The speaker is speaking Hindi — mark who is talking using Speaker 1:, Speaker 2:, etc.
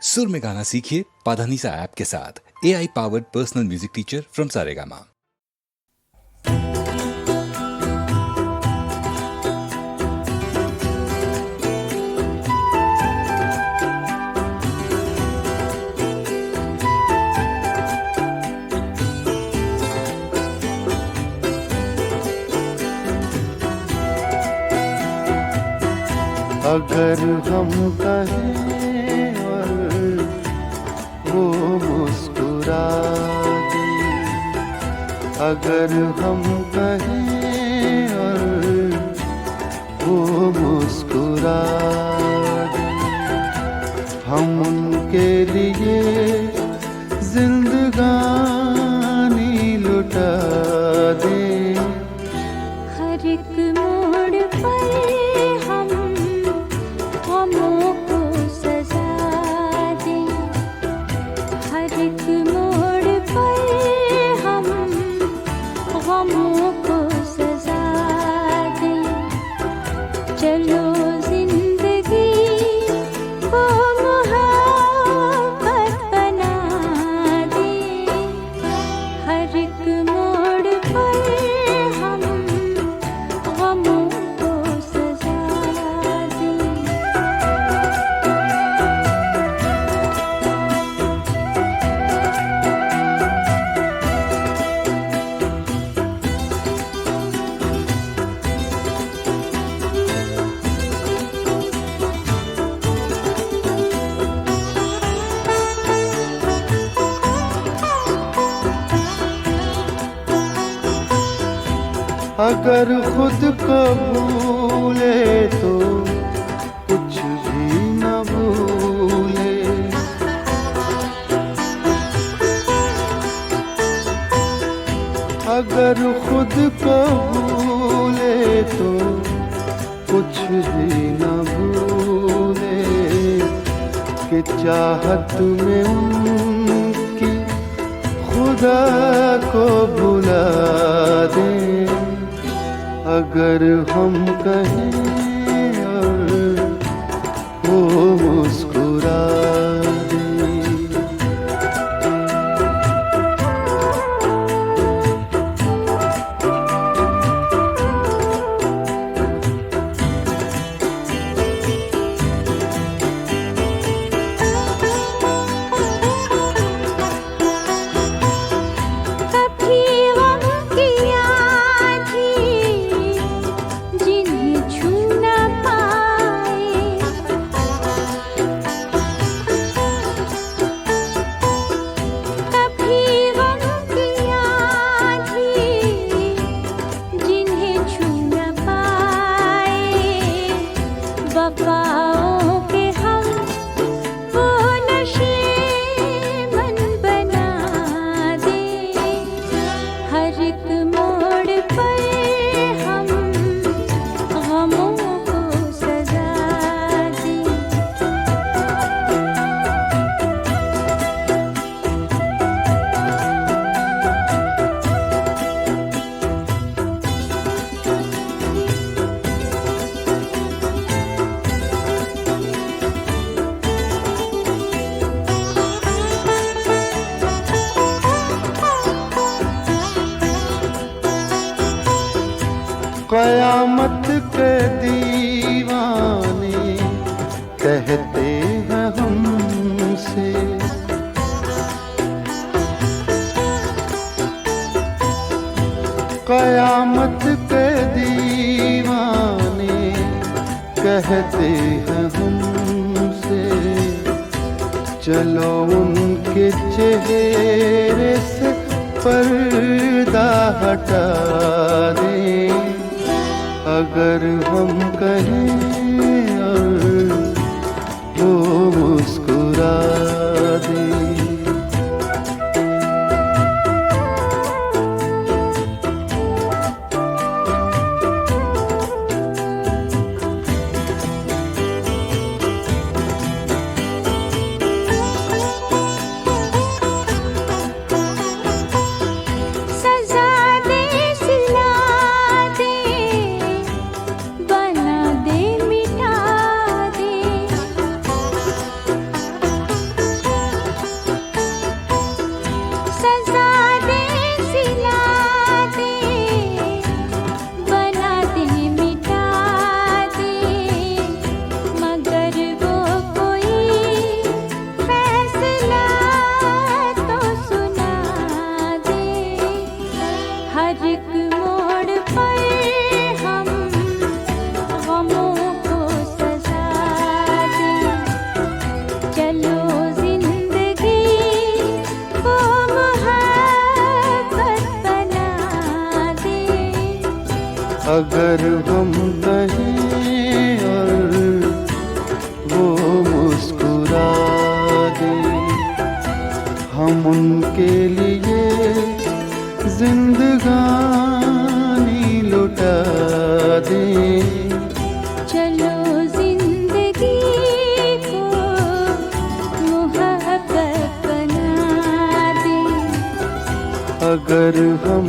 Speaker 1: सुर में गाना सीखिए पाधानीसा ऐप के साथ। AI powered personal music teacher from Saregama.
Speaker 2: अगर हम कहें और वो मुस्कुरा दे, अगर हम कहें और वो मुस्कुरा दे, हम उनके लिए जिंदगानी लुटा दे।
Speaker 3: हर एक मोड़ पर गमों को सजा दे, हर एक मोड़ पर हम गमों को सजा दे। चलो जिंदगी को मोहब्बत बना दे, हर एक मोड़ पर हम गमों को सजा दे।
Speaker 2: अगर खुद को भूले तो कुछ भी न भूले, अगर खुद को भूले तो कुछ भी न भूले, कि चाहत में उनकी खुदा को भुला दे। अगर हम कहें और वो मुस्कुरा दे।
Speaker 3: कभी गम की आँधी जिन्हें छू न पाए, कभी गम की आँधी जिन्हें छू न पाए। वफाओं के हम वो नशे मन बना दे, हर एक मोड़ पर हम गमों को सजा दे।
Speaker 2: क़यामत के दीवाने कहते हैं हमसे, क़यामत के दीवाने कहते हैं हमसे, चलो उनके चेहरे से पर्दा हटा दें। अगर हम कहें और वो मुस्कुरा दे।
Speaker 3: सजा दे, सिला दे, बना दे, मिटा चलो जिंदगी को मोहब्बत बना दे।
Speaker 2: अगर हम कहें और वो मुस्कुरा दे, हम उनके लिए जिंदगानी लुटा दे।
Speaker 3: चलो जिंदगी को मोहब्बत बना दे।
Speaker 2: अगर हम